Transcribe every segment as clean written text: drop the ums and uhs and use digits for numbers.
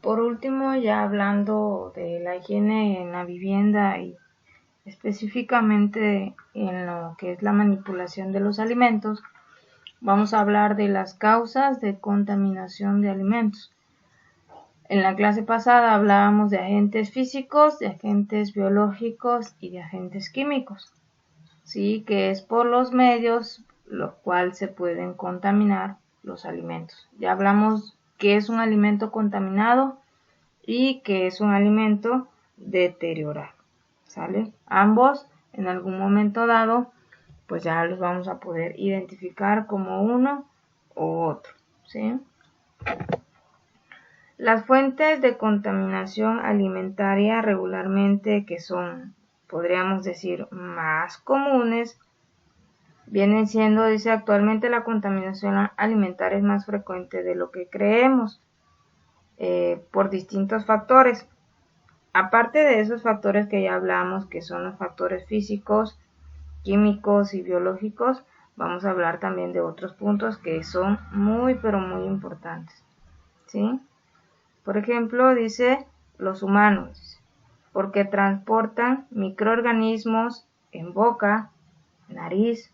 Por último, ya hablando de la higiene en la vivienda y específicamente en lo que es la manipulación de los alimentos, vamos a hablar de las causas de contaminación de alimentos. En la clase pasada hablábamos de agentes físicos, de agentes biológicos y de agentes químicos, ¿sí? Que es por los medios los cuales se pueden contaminar los alimentos. Ya hablamos qué es un alimento contaminado y qué es un alimento deteriorado, ¿sale? Ambos en algún momento dado pues ya los vamos a poder identificar como uno u otro, ¿sí? Las fuentes de contaminación alimentaria regularmente que son, podríamos decir, más comunes, vienen siendo, dice, actualmente la contaminación alimentaria es más frecuente de lo que creemos por distintos factores. Aparte de esos factores que ya hablamos, que son los factores físicos, químicos y biológicos, vamos a hablar también de otros puntos que son muy pero muy importantes, ¿sí? Por ejemplo, dice los humanos, porque transportan microorganismos en boca, nariz,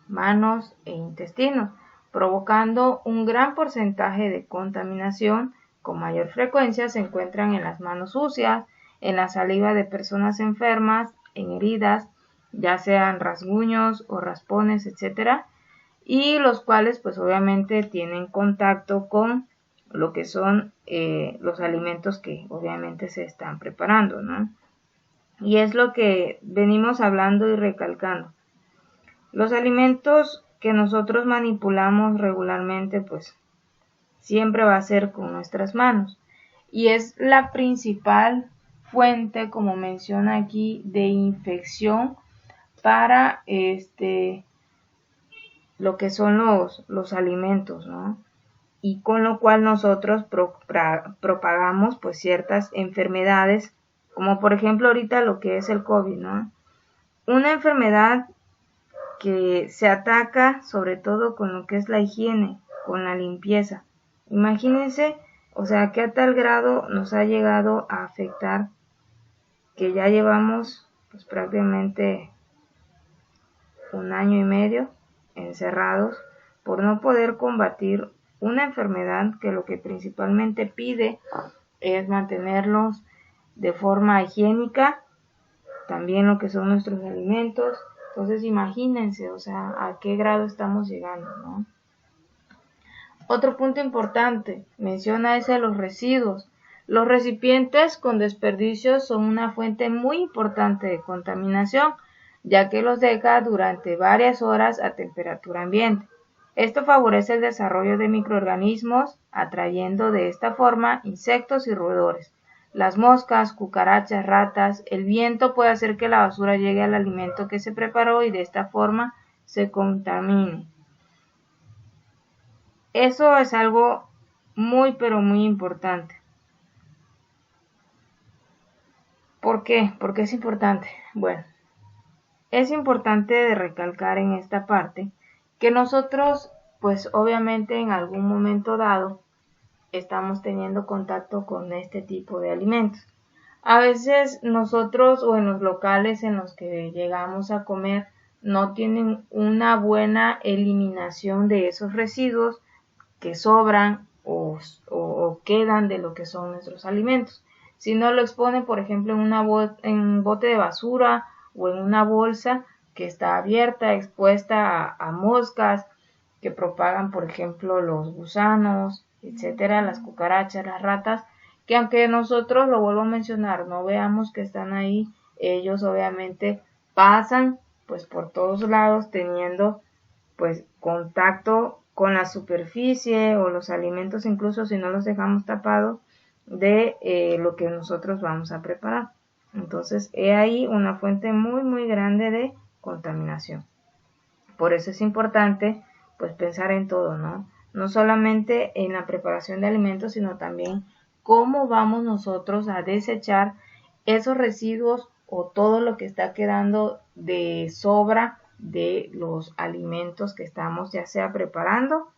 manos e intestinos, provocando un gran porcentaje de contaminación. Con mayor frecuencia se encuentran en las manos sucias, en la saliva de personas enfermas, en heridas, ya sean rasguños o raspones, etcétera, y los cuales pues obviamente tienen contacto con lo que son los alimentos que obviamente se están preparando, ¿no? Y es lo que venimos hablando y recalcando. Los alimentos que nosotros manipulamos regularmente pues siempre va a ser con nuestras manos y es la principal fuente, como menciona aquí, de infección para lo que son los alimentos, ¿no? Y con lo cual nosotros propagamos pues ciertas enfermedades, como por ejemplo ahorita lo que es el COVID, ¿no? Una enfermedad que se ataca sobre todo con lo que es la higiene, con la limpieza. Imagínense, o sea, que a tal grado nos ha llegado a afectar que ya llevamos pues prácticamente 1 año y medio encerrados por no poder combatir una enfermedad que lo que principalmente pide es mantenerlos de forma higiénica, también lo que son nuestros alimentos. Entonces imagínense, o sea, a qué grado estamos llegando, ¿no? Otro punto importante, menciona ese los residuos. Los recipientes con desperdicios son una fuente muy importante de contaminación, ya que los deja durante varias horas a temperatura ambiente. Esto favorece el desarrollo de microorganismos, atrayendo de esta forma insectos y roedores. Las moscas, cucarachas, ratas, el viento puede hacer que la basura llegue al alimento que se preparó y de esta forma se contamine. Eso es algo muy pero muy importante. ¿Por qué? ¿Por qué es importante? Bueno, es importante de recalcar en esta parte que nosotros, pues obviamente en algún momento dado, estamos teniendo contacto con este tipo de alimentos. A veces nosotros o en los locales en los que llegamos a comer no tienen una buena eliminación de esos residuos que sobran o quedan de lo que son nuestros alimentos. Si no lo exponen, por ejemplo, en un bote de basura o en una bolsa que está abierta, expuesta a moscas que propagan, por ejemplo, los gusanos, etcétera, las cucarachas, las ratas, que aunque nosotros, lo vuelvo a mencionar, no veamos que están ahí, ellos obviamente pasan pues por todos lados teniendo pues contacto con la superficie o los alimentos, incluso si no los dejamos tapados, de lo que nosotros vamos a preparar. Entonces, he ahí una fuente muy muy grande de contaminación. Por eso es importante pues pensar en todo, ¿no? No solamente en la preparación de alimentos, sino también cómo vamos nosotros a desechar esos residuos o todo lo que está quedando de sobra de los alimentos que estamos ya sea preparando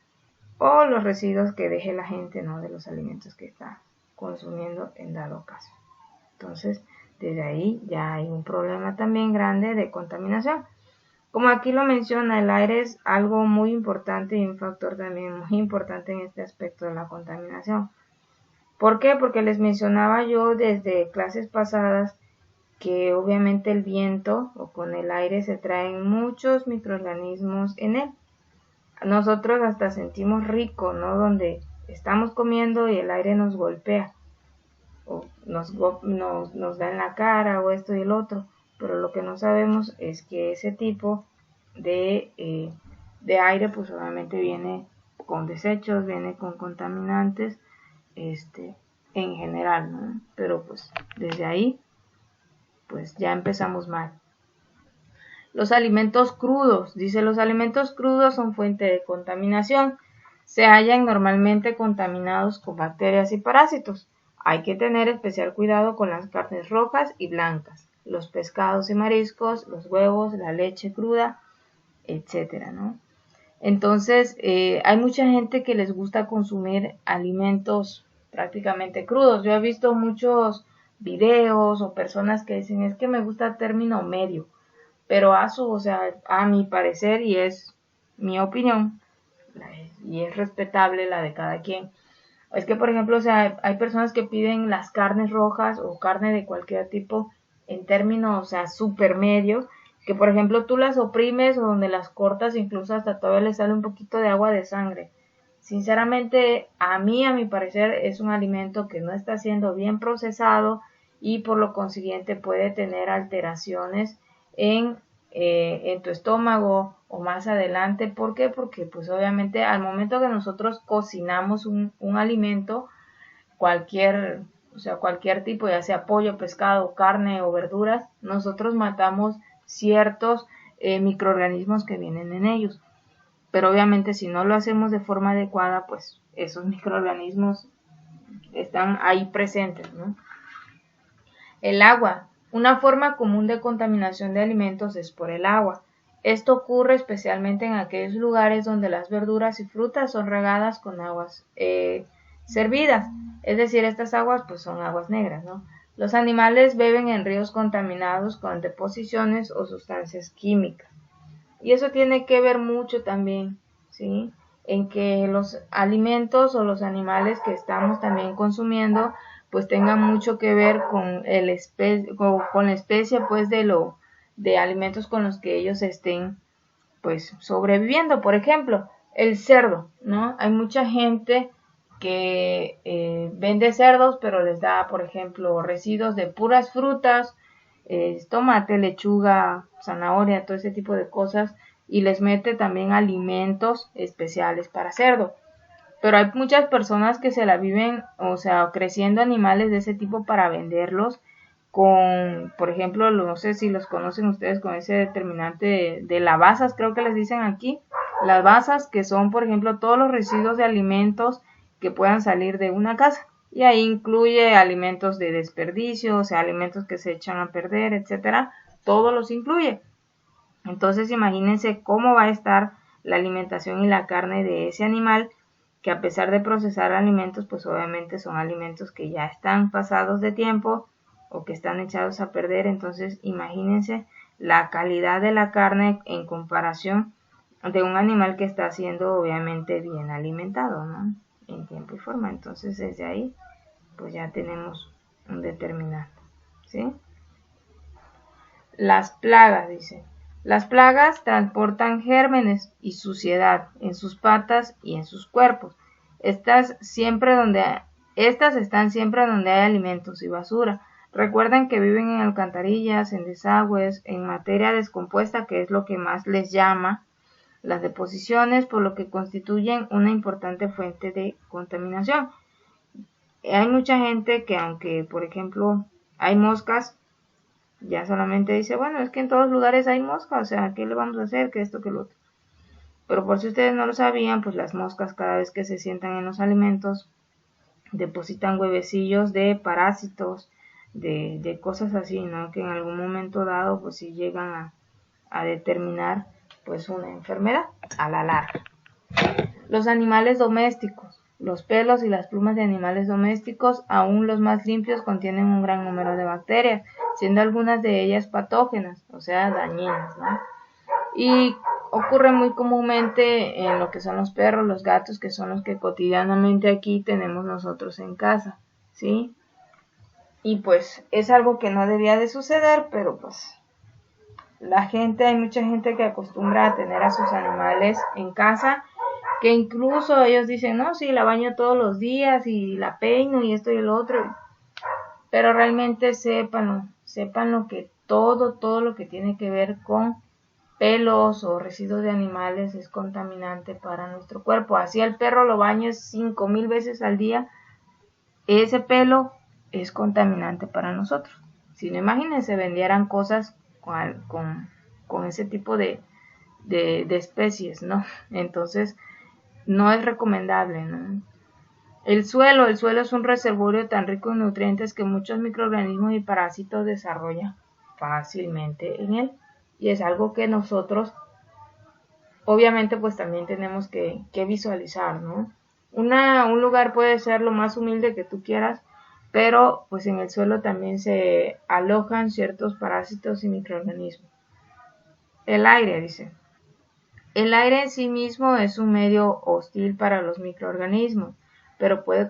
o los residuos que deje la gente, ¿no? De los alimentos que está consumiendo en dado caso. Entonces, desde ahí ya hay un problema también grande de contaminación. Como aquí lo menciona, el aire es algo muy importante y un factor también muy importante en este aspecto de la contaminación. ¿Por qué? Porque les mencionaba yo desde clases pasadas que obviamente el viento o con el aire se traen muchos microorganismos en él. Nosotros hasta sentimos rico, ¿no? Donde estamos comiendo y el aire nos golpea o nos da en la cara o esto y el otro, pero lo que no sabemos es que ese tipo de aire pues obviamente viene con desechos, viene con contaminantes en general, ¿no? Pero pues desde ahí pues ya empezamos mal. Los alimentos crudos, dice, los alimentos crudos son fuente de contaminación, se hallan normalmente contaminados con bacterias y parásitos. Hay que tener especial cuidado con las carnes rojas y blancas, los pescados y mariscos, los huevos, la leche cruda, etcétera, ¿no? Entonces, hay mucha gente que les gusta consumir alimentos prácticamente crudos. Yo he visto muchos videos o personas que dicen, es que me gusta el término medio, pero o sea, a mi parecer, y es mi opinión, y es respetable la de cada quien, es que, por ejemplo, o sea, hay personas que piden las carnes rojas o carne de cualquier tipo en términos, o sea, super medio, que por ejemplo tú las oprimes o donde las cortas, incluso hasta todavía le sale un poquito de agua de sangre. Sinceramente, a mi parecer, es un alimento que no está siendo bien procesado y por lo consiguiente puede tener alteraciones en tu estómago o más adelante. ¿Por qué? Porque pues obviamente al momento que nosotros cocinamos un alimento, cualquier tipo, ya sea pollo, pescado, carne o verduras, nosotros matamos ciertos microorganismos que vienen en ellos. Pero obviamente si no lo hacemos de forma adecuada, pues esos microorganismos están ahí presentes, ¿no? El agua. Una forma común de contaminación de alimentos es por el agua. Esto ocurre especialmente en aquellos lugares donde las verduras y frutas son regadas con aguas servidas. Es decir, estas aguas pues son aguas negras, ¿no? Los animales beben en ríos contaminados con deposiciones o sustancias químicas. Y eso tiene que ver mucho también, ¿sí? En que los alimentos o los animales que estamos también consumiendo pues tengan mucho que ver con con la especie pues de alimentos con los que ellos estén pues sobreviviendo. Por ejemplo, el cerdo, ¿no? Hay mucha gente que vende cerdos, pero les da, por ejemplo, residuos de puras frutas, tomate, lechuga, zanahoria, todo ese tipo de cosas, y les mete también alimentos especiales para cerdo. Pero hay muchas personas que se la viven, o sea, creciendo animales de ese tipo para venderlos con, por ejemplo, no sé si los conocen ustedes con ese determinante de lavasas, creo que les dicen aquí, las basas que son, por ejemplo, todos los residuos de alimentos que puedan salir de una casa. Y ahí incluye alimentos de desperdicio, o sea, alimentos que se echan a perder, etcétera, todos los incluye. Entonces, imagínense cómo va a estar la alimentación y la carne de ese animal, que a pesar de procesar alimentos, pues obviamente son alimentos que ya están pasados de tiempo o que están echados a perder. Entonces, imagínense la calidad de la carne en comparación de un animal que está siendo obviamente bien alimentado, ¿no? En tiempo y forma. Entonces, desde ahí, pues ya tenemos un determinante, ¿sí? Las plagas, dice. Las plagas transportan gérmenes y suciedad en sus patas y en sus cuerpos. Estas están siempre donde hay alimentos y basura. Recuerden que viven en alcantarillas, en desagües, en materia descompuesta, que es lo que más les llama las deposiciones, por lo que constituyen una importante fuente de contaminación. Hay mucha gente que, aunque por ejemplo hay moscas, ya solamente dice, bueno, es que en todos lugares hay moscas, o sea, ¿qué le vamos a hacer? Que esto, que lo otro. Pero por si ustedes no lo sabían, pues las moscas cada vez que se sientan en los alimentos depositan huevecillos de parásitos, de cosas así, ¿no? Que en algún momento dado, pues sí llegan a determinar, pues una enfermedad a la larga. Los animales domésticos. Los pelos y las plumas de animales domésticos, aún los más limpios, contienen un gran número de bacterias, siendo algunas de ellas patógenas, o sea, dañinas, ¿no? Y ocurre muy comúnmente en lo que son los perros, los gatos, que son los que cotidianamente aquí tenemos nosotros en casa, ¿sí? Y pues es algo que no debía de suceder, pero pues hay mucha gente que acostumbra a tener a sus animales en casa, que incluso ellos dicen, no, sí, la baño todos los días y la peino y esto y el otro, pero realmente sépanlo que todo lo que tiene que ver con pelos o residuos de animales es contaminante para nuestro cuerpo. Así el perro lo bañes 5000 veces al día, ese pelo es contaminante para nosotros. Si no, imagínense, vendieran cosas con ese tipo de especies, ¿no? Entonces, no es recomendable, ¿no? El suelo es un reservorio tan rico en nutrientes que muchos microorganismos y parásitos desarrollan fácilmente en él. Y es algo que nosotros, obviamente, pues también tenemos que visualizar, ¿no? Un lugar puede ser lo más humilde que tú quieras, pero pues en el suelo también se alojan ciertos parásitos y microorganismos. El aire, dice. El aire en sí mismo es un medio hostil para los microorganismos, pero puede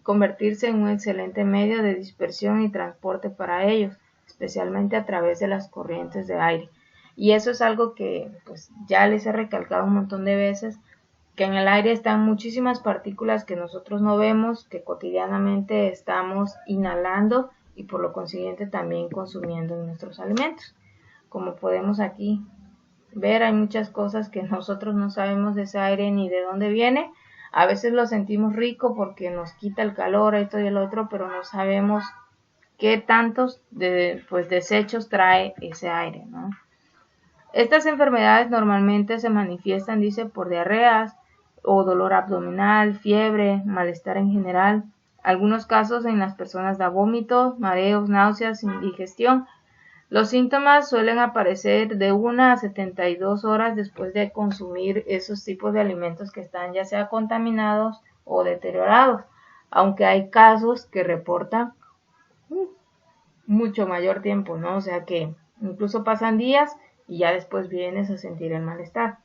convertirse en un excelente medio de dispersión y transporte para ellos, especialmente a través de las corrientes de aire. Y eso es algo que pues ya les he recalcado un montón de veces, que en el aire están muchísimas partículas que nosotros no vemos, que cotidianamente estamos inhalando y por lo consiguiente también consumiendo en nuestros alimentos. Como podemos aquí ver, hay muchas cosas que nosotros no sabemos de ese aire ni de dónde viene. A veces lo sentimos rico porque nos quita el calor, esto y el otro, pero no sabemos qué tantos desechos trae ese aire, ¿no? Estas enfermedades normalmente se manifiestan, dice, por diarreas o dolor abdominal, fiebre, malestar en general. Algunos casos en las personas da vómitos, mareos, náuseas, indigestión. Los síntomas suelen aparecer de 1 a 72 horas después de consumir esos tipos de alimentos que están ya sea contaminados o deteriorados, aunque hay casos que reportan mucho mayor tiempo, ¿no? O sea que incluso pasan días y ya después vienes a sentir el malestar.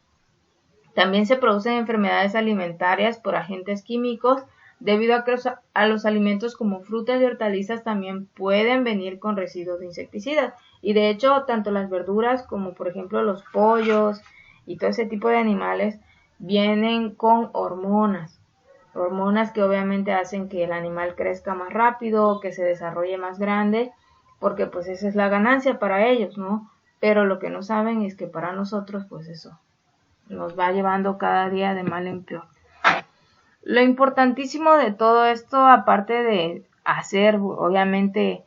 También se producen enfermedades alimentarias por agentes químicos, debido a que los alimentos como frutas y hortalizas también pueden venir con residuos de insecticidas. Y de hecho, tanto las verduras como por ejemplo los pollos y todo ese tipo de animales vienen con hormonas que obviamente hacen que el animal crezca más rápido, que se desarrolle más grande, porque pues esa es la ganancia para ellos, ¿no? Pero lo que no saben es que para nosotros pues eso nos va llevando cada día de mal en peor. Lo importantísimo de todo esto, aparte de hacer obviamente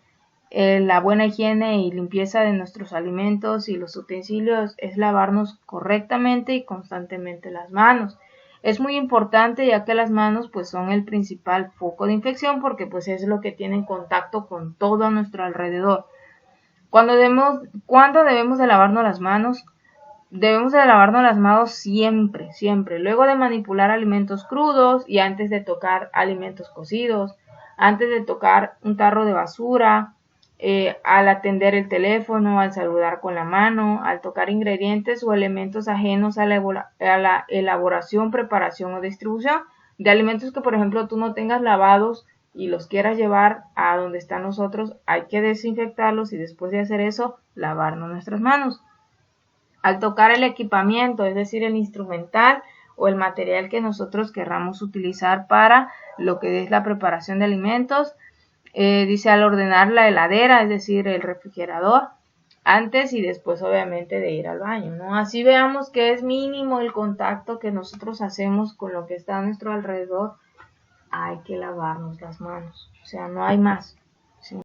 la buena higiene y limpieza de nuestros alimentos y los utensilios, es lavarnos correctamente y constantemente las manos. Es muy importante, ya que las manos pues son el principal foco de infección, porque pues es lo que tiene contacto con todo a nuestro alrededor. ¿Cuándo debemos de lavarnos las manos? Debemos de lavarnos las manos siempre, siempre, luego de manipular alimentos crudos y antes de tocar alimentos cocidos, antes de tocar un tarro de basura, al atender el teléfono, al saludar con la mano, al tocar ingredientes o elementos ajenos a la elaboración, preparación o distribución de alimentos que, por ejemplo, tú no tengas lavados y los quieras llevar a donde están nosotros, hay que desinfectarlos y después de hacer eso, lavarnos nuestras manos. Al tocar el equipamiento, es decir, el instrumental o el material que nosotros querramos utilizar para lo que es la preparación de alimentos, dice al ordenar la heladera, es decir, el refrigerador, antes y después obviamente de ir al baño, ¿no? Así veamos que es mínimo el contacto que nosotros hacemos con lo que está a nuestro alrededor, hay que lavarnos las manos, o sea, no hay más.